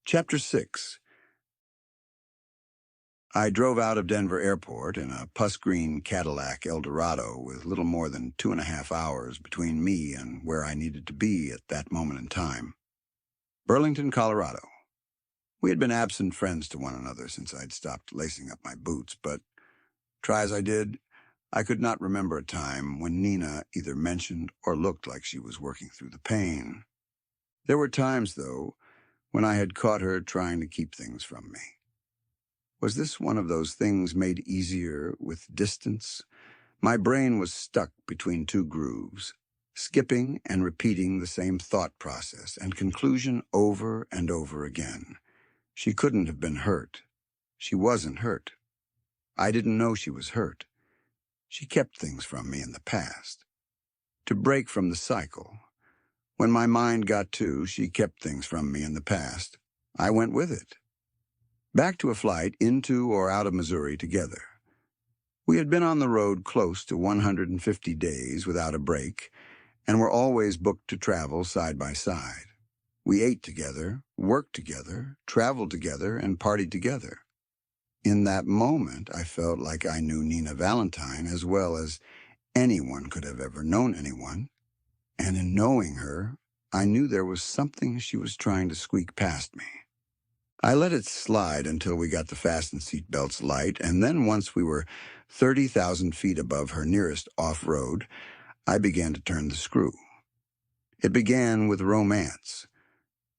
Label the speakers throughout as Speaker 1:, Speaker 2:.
Speaker 1: Chapter 6. I drove out of Denver Airport in a pus-green Cadillac Eldorado with little more than 2.5 hours between me and where I needed to be at that moment in time. Burlington, Colorado. We had been absent friends to one another since I'd stopped lacing up my boots, but try as I did, I could not remember a time when Nina either mentioned or looked like she was working through the pain. There were times, though, when I had caught her trying to keep things from me. Was this one of those things made easier with distance? My brain was stuck between two grooves, skipping and repeating the same thought process and conclusion over and over again. She couldn't have been hurt. She wasn't hurt. I didn't know she was hurt. She kept things from me in the past. To break from the cycle, when my mind got to she kept things from me in the past, I went with it. Back to a flight into or out of Missouri together. We had been on the road close to 150 days without a break, and were always booked to travel side by side. We ate together, worked together, traveled together, and partied together. In that moment, I felt like I knew Nina Valentine as well as anyone could have ever known anyone, and in knowing her, I knew there was something she was trying to squeak past me. I let it slide until we got the fasten seatbelts light, and then once we were 30,000 feet above her nearest off-road, I began to turn the screw. It began with romance.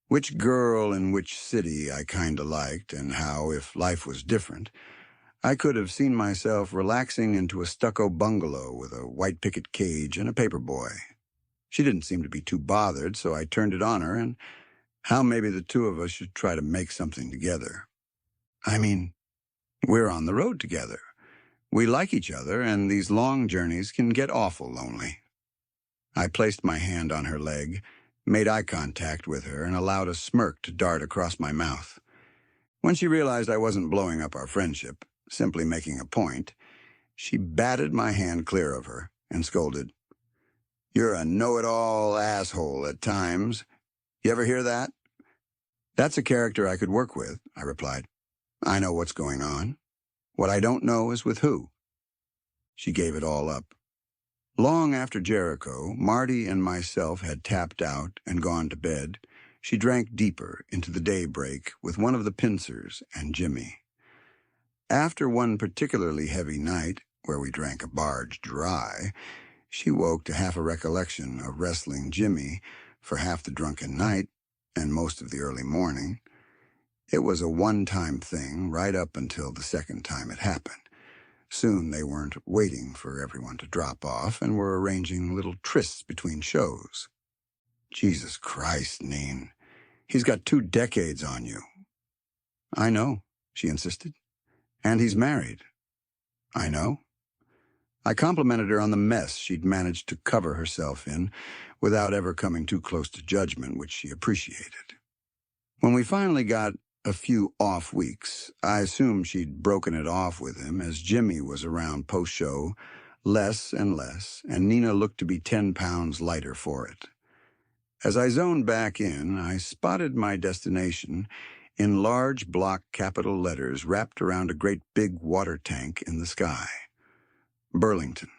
Speaker 1: Which girl in which city I kinda liked, and how, if life was different, I could have seen myself relaxing into a stucco bungalow with a white picket cage and a paper boy. She didn't seem to be too bothered, so I turned it on her, and how maybe the two of us should try to make something together. I mean, we're on the road together. We like each other, and these long journeys can get awful lonely. I placed my hand on her leg, made eye contact with her, and allowed a smirk to dart across my mouth. When she realized I wasn't blowing up our friendship, simply making a point, she batted my hand clear of her and scolded, "You're a know-it-all asshole at times. You ever hear that?" "That's a character I could work with," I replied. "I know what's going on. What I don't know is with who." She gave it all up. Long after Jericho, Marty and myself had tapped out and gone to bed, she drank deeper into the daybreak with one of the pincers and Jimmy. After one particularly heavy night, where we drank a barge dry, she woke to half a recollection of wrestling Jimmy for half the drunken night and most of the early morning. It was a one-time thing right up until the second time it happened. Soon they weren't waiting for everyone to drop off and were arranging little trysts between shows. "Jesus Christ, Neen, he's got 2 decades on you." "I know," she insisted. "And he's married." "I know." I complimented her on the mess she'd managed to cover herself in without ever coming too close to judgment, which she appreciated. When we finally got a few off weeks, I assumed she'd broken it off with him as Jimmy was around post-show less and less, and Nina looked to be 10 pounds lighter for it. As I zoned back in, I spotted my destination in large block capital letters wrapped around a great big water tank in the sky. Burlington.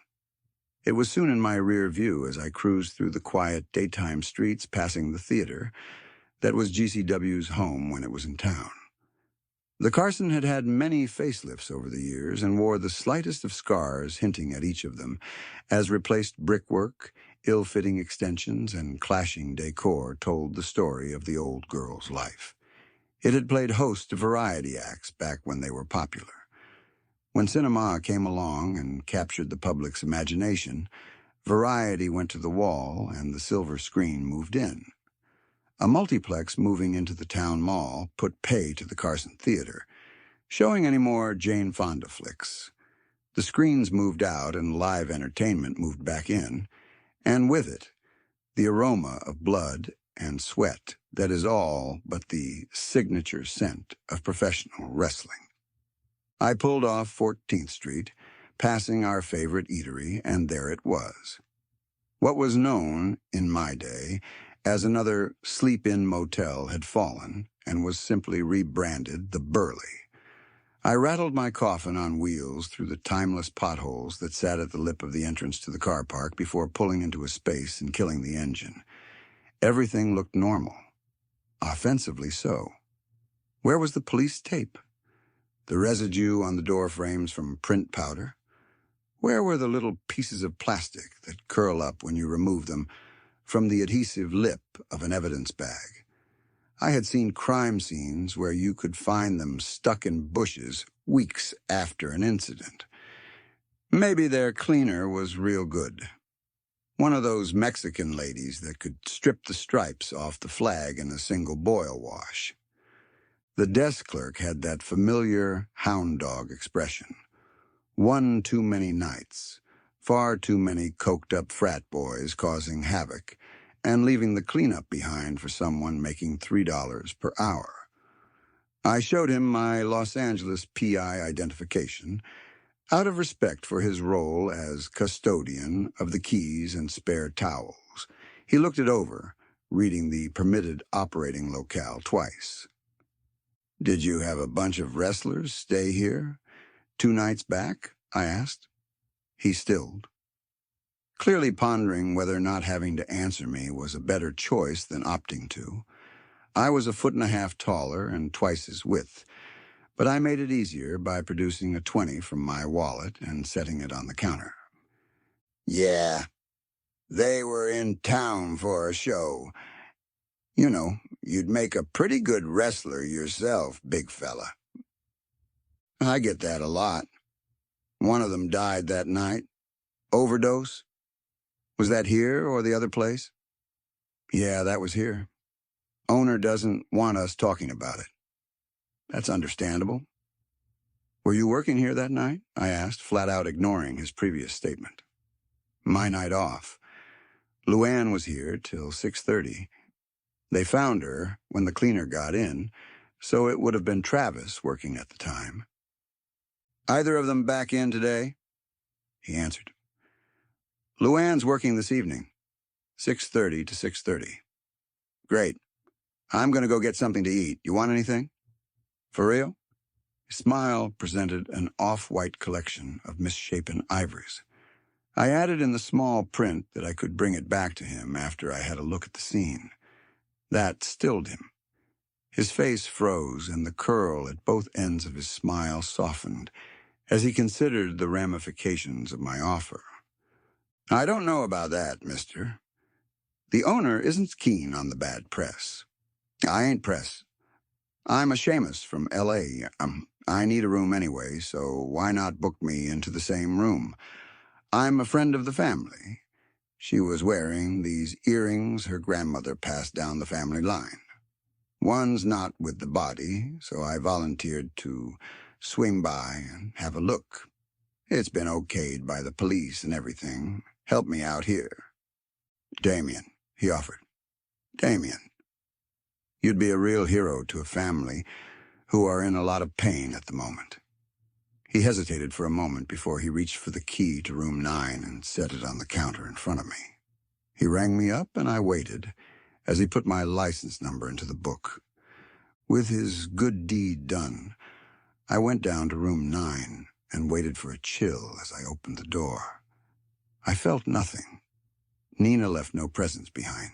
Speaker 1: It was soon in my rear view as I cruised through the quiet daytime streets passing the theater that was GCW's home when it was in town. The Carson had had many facelifts over the years and wore the slightest of scars hinting at each of them, as replaced brickwork, ill-fitting extensions, and clashing decor told the story of the old girl's life. It had played host to variety acts back when they were popular. When cinema came along and captured the public's imagination, variety went to the wall and the silver screen moved in. A multiplex moving into the town mall put pay to the Carson Theater, showing any more Jane Fonda flicks. The screens moved out and live entertainment moved back in, and with it, the aroma of blood and sweat that is all but the signature scent of professional wrestling. I pulled off 14th Street, passing our favorite eatery, and there it was. What was known, in my day, as another sleep-in motel had fallen, and was simply rebranded the Burley. I rattled my coffin on wheels through the timeless potholes that sat at the lip of the entrance to the car park before pulling into a space and killing the engine. Everything looked normal. Offensively so. Where was the police tape? The residue on the door frames from print powder? Where were the little pieces of plastic that curl up when you remove them from the adhesive lip of an evidence bag? I had seen crime scenes where you could find them stuck in bushes weeks after an incident. Maybe their cleaner was real good. One of those Mexican ladies that could strip the stripes off the flag in a single boil wash. The desk clerk had that familiar hound dog expression. One too many nights, far too many coked-up frat boys causing havoc, and leaving the cleanup behind for someone making $3 per hour. I showed him my Los Angeles PI identification, out of respect for his role as custodian of the keys and spare towels. He looked it over, reading the permitted operating locale twice. "Did you have a bunch of wrestlers stay here 2 nights back?" I asked. He stilled, clearly pondering whether not having to answer me was a better choice than opting to. I was 1.5 feet taller and twice his width, but I made it easier by producing a 20 from my wallet and setting it on the counter. "Yeah, they were in town for a show. You know, you'd make a pretty good wrestler yourself, big fella." "I get that a lot. One of them died that night. Overdose? Was that here or the other place?" "Yeah, that was here. Owner doesn't want us talking about it." "That's understandable." "Were you working here that night?" I asked, flat out ignoring his previous statement. "My night off. Luann was here till 6:30. They found her when the cleaner got in, so it would have been Travis working at the time." "Either of them back in today?" He answered. "Luann's working this evening, 6:30 to 6:30. "Great. I'm going to go get something to eat. You want anything?" "For real?" His smile presented an off-white collection of misshapen ivories. I added in the small print that I could bring it back to him after I had a look at the scene. That stilled him. His face froze, and the curl at both ends of his smile softened as he considered the ramifications of my offer. "I don't know about that, mister. The owner isn't keen on the bad press." "I ain't press. I'm a Seamus from L.A. I need a room anyway, so why not book me into the same room? I'm a friend of the family. She was wearing these earrings her grandmother passed down the family line. One's not with the body, so I volunteered to swing by and have a look. It's been okayed by the police and everything. Help me out here." "Damien," he offered. "Damien. You'd be a real hero to a family who are in a lot of pain at the moment." He hesitated for a moment before he reached for the key to room 9 and set it on the counter in front of me. He rang me up and I waited as he put my license number into the book. With his good deed done, I went down to room 9 and waited for a chill as I opened the door. I felt nothing. Nina left no presents behind.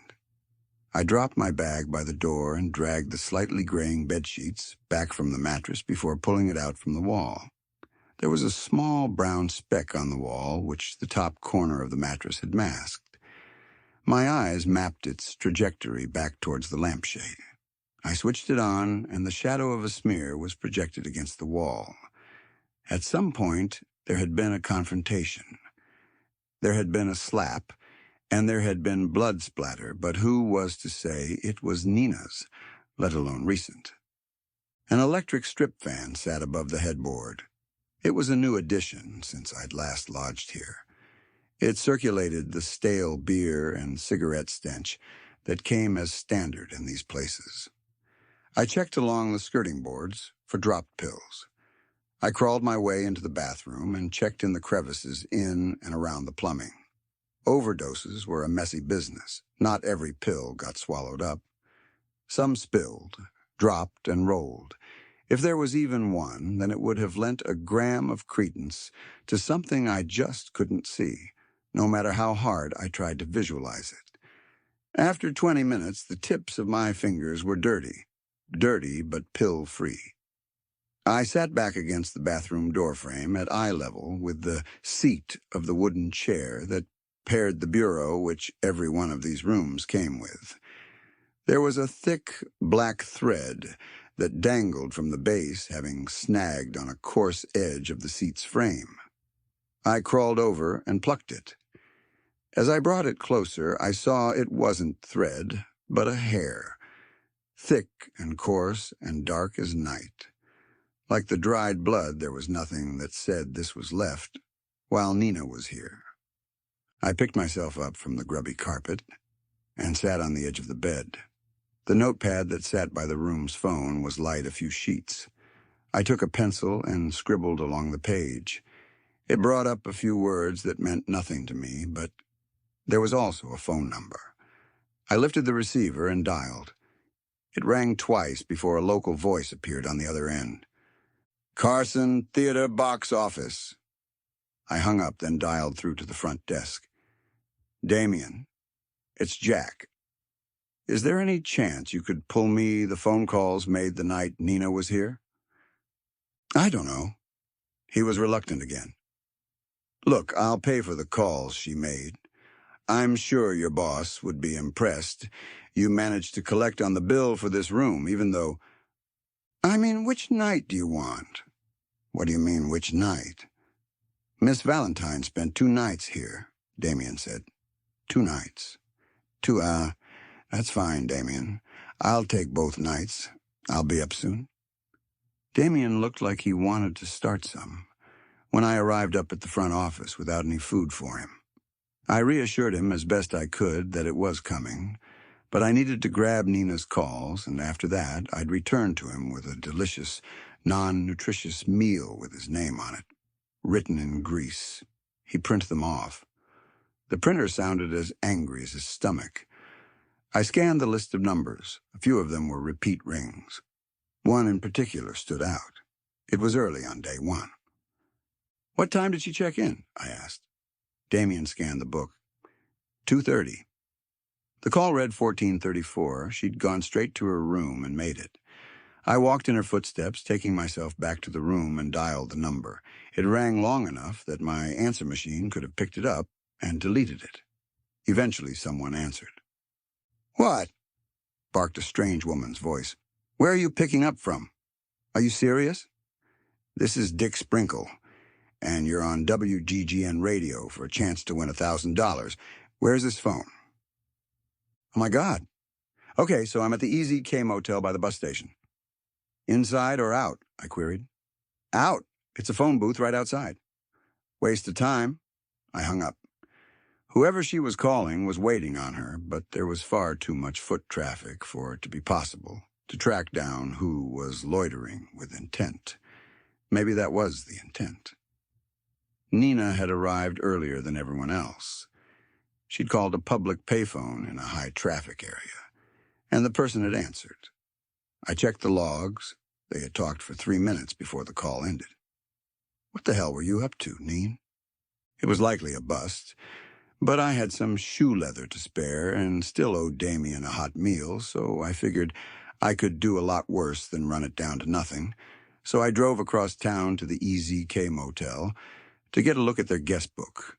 Speaker 1: I dropped my bag by the door and dragged the slightly graying bedsheets back from the mattress before pulling it out from the wall. There was a small brown speck on the wall which the top corner of the mattress had masked. My eyes mapped its trajectory back towards the lampshade. I switched it on, and the shadow of a smear was projected against the wall. At some point, there had been a confrontation. There had been a slap, and there had been blood splatter, but who was to say it was Nina's, let alone recent? An electric strip fan sat above the headboard. It was a new addition since I'd last lodged here. It circulated the stale beer and cigarette stench that came as standard in these places. I checked along the skirting boards for dropped pills. I crawled my way into the bathroom and checked in the crevices in and around the plumbing. Overdoses were a messy business. Not every pill got swallowed up. Some spilled, dropped and rolled. If there was even one, then it would have lent a gram of credence to something I just couldn't see, no matter how hard I tried to visualize it. After 20 minutes, the tips of my fingers were dirty but pill-free. I sat back against the bathroom doorframe at eye level with the seat of the wooden chair that paired the bureau which every one of these rooms came with. There was a thick black thread that dangled from the base, having snagged on a coarse edge of the seat's frame. I crawled over and plucked it. As I brought it closer, I saw it wasn't thread, but a hair, thick and coarse and dark as night. Like the dried blood, there was nothing that said this was left while Nina was here. I picked myself up from the grubby carpet and sat on the edge of the bed. The notepad that sat by the room's phone was light a few sheets. I took a pencil and scribbled along the page. It brought up a few words that meant nothing to me, but there was also a phone number. I lifted the receiver and dialed. It rang twice before a local voice appeared on the other end. Carson Theater Box Office. I hung up, then dialed through to the front desk. Damien, it's Jack. Is there any chance you could pull me the phone calls made the night Nina was here? I don't know. He was reluctant again. Look, I'll pay for the calls she made. I'm sure your boss would be impressed. You managed to collect on the bill for this room, even though... I mean, which night do you want? What do you mean, which night? Miss Valentine spent 2 nights here, Damien said. 2 nights. That's fine, Damien. I'll take both nights. I'll be up soon. Damien looked like he wanted to start some when I arrived up at the front office without any food for him. I reassured him as best I could that it was coming, but I needed to grab Nina's calls, and after that I'd return to him with a delicious, non-nutritious meal with his name on it, written in grease. He printed them off. The printer sounded as angry as his stomach. I scanned the list of numbers. A few of them were repeat rings. One in particular stood out. It was early on day 1. What time did she check in? I asked. Damien scanned the book. 2:30. The call read 14:34. She'd gone straight to her room and made it. I walked in her footsteps, taking myself back to the room and dialed the number. It rang long enough that my answer machine could have picked it up and deleted it. Eventually, someone answered. What? Barked a strange woman's voice. Where are you picking up from? Are you serious? This is Dick Sprinkle, and you're on WGGN radio for a chance to win $1,000. Where's this phone? Oh, my God. Okay, so I'm at the Easy K Motel by the bus station. Inside or out? I queried. Out. It's a phone booth right outside. Waste of time. I hung up. Whoever she was calling was waiting on her, but there was far too much foot traffic for it to be possible to track down who was loitering with intent. Maybe that was the intent. Nina had arrived earlier than everyone else. She'd called a public payphone in a high-traffic area, and the person had answered. I checked the logs. They had talked for 3 minutes before the call ended. What the hell were you up to, Neen? It was likely a bust, but I had some shoe leather to spare and still owed Damien a hot meal, so I figured I could do a lot worse than run it down to nothing. So I drove across town to the Easy K Motel to get a look at their guest book.